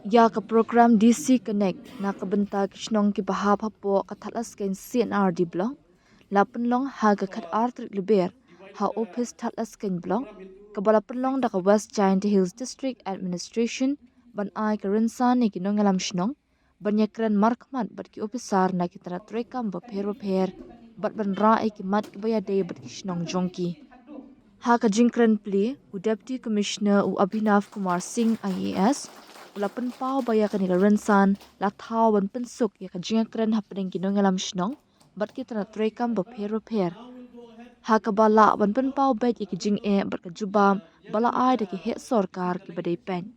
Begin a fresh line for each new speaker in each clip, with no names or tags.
Ya ka program DC Connect na kabenta kishnong ki bahab hapo kathalas ken CNR di blong. Lapan long ha ka khat artrik liber ha office thatlas ken blong. Kabalapan long da ka West Giant Hills District Administration ban ai ka rinsan ni kinong alam shnong. Ban iakren markmat bat ki officer na kitara trekam ba per bat ban ra ki mat ki baya day bat kishnong jongki. Ha ka jingkren pli u Deputy Commissioner u Abhinav Kumar Singh IAS ulapan pau baya ka ni ka rinsan la thaw ban pensuk ya ka jingkren happening kinong alam shnong bat kitara trekam ba per. Ha ka bala ban pen pau bet ki jingeh bat ka jubam bala ai da ki he sarkar ki badai pen.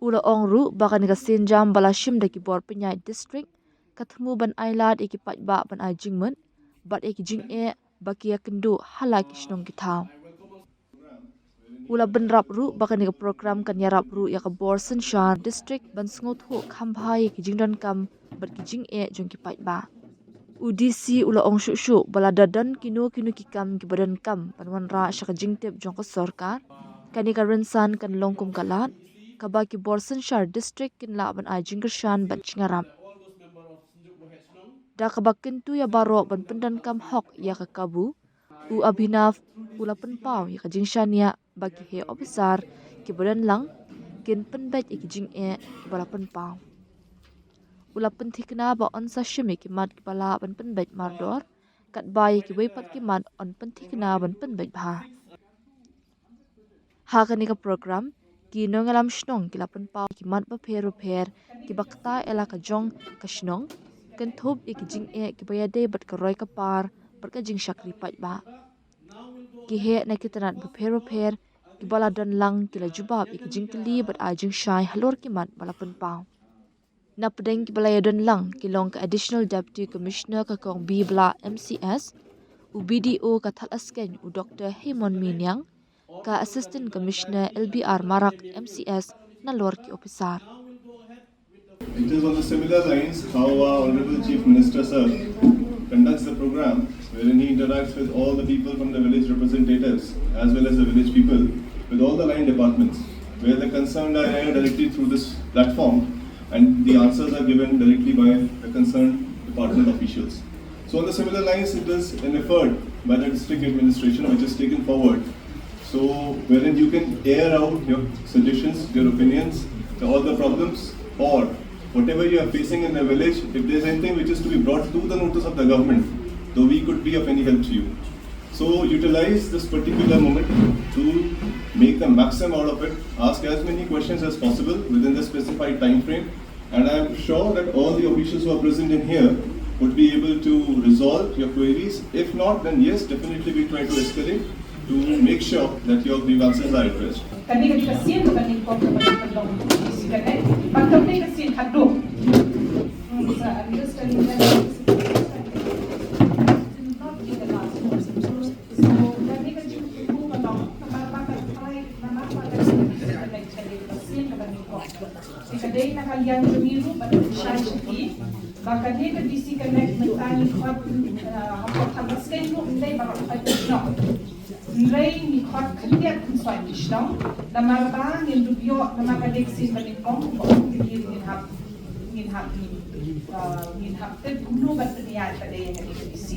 Ula ong ru baka ni ka sinjam bala shim da ki bor penyai district kathmu ban ailad ki paidbah ban ai jingmen bat ki jingeh baki ya kendu hala kishnong ki thaw. Ula ban rap ru baka ni ka program kan ya rap ru ya ka bor Senshar district ban sngot hu khambhai ki jingdon kam bat ki jingeh jong ki paidbah. UDC ula ong shu bala dadan kinu ki kam ki badan kam panwan ra shaka jingtep jong ka sarkar kani ka rinsan kan longkum kalat kaba ki borsen shar district kin la ban ai jingershan bat chingaram da kaba kintu ya barok ban pendan kam hok ya ka kabu u Abhinav ula pen pau ya ka jingshan ya bagi he officer ki badan lang kin penbet ki jing ki bala pen pau ula penthikna ba onsa shimi ki mat ki bala ban penbet mardor kat bai ki weipat ki mat on penthikna ban penbet bha ha kani ka program ki nongalam shnong ki lapan pau ki mat ba per ki bakta ela ka jong ka shnong kan thub ki jing ki bayade bat ka roi ka par bat ka jing shakri pat ba ki he na ki tanat ba per ki bala don lang ki la jubab ki jing kli bat a jing shai halor ki mat bala pan pau na pedeng ki bala don lang ki long ka additional deputy commissioner ka kong b bla MCS u BDO ka thalasken u Dr. Hemon Minyang ka Assistant Commissioner LBR Marak MCS na Lorki Officer.
It is on the similar lines how our Honorable Chief Minister Sir conducts the program wherein he interacts with all the people from the village representatives as well as the village people with all the line departments where the concerned are aired directly through this platform and the answers are given directly by the concerned department officials. So on the similar lines it is an effort by the district administration which is taken forward. So wherein you can air out your suggestions, your opinions, all the problems or whatever you are facing in the village, if there is anything which is to be brought to the notice of the government, though we could be of any help to you. So utilize this particular moment to make the maximum out of it, ask as many questions as possible within the specified time frame, and I am sure that all the officials who are present in here would be able to resolve your queries. If not, then yes, definitely we try to escalate to make sure that your grievances are addressed.
Bahkan dia DC Connect mentani kuat apa skein lu indai baru ada shnong. Nilai ni kuat kerja konsuai shnong. Lamar bang yang dubio lamar kadeksi menikong ingin hap ter gunu bat niat pada yang DC.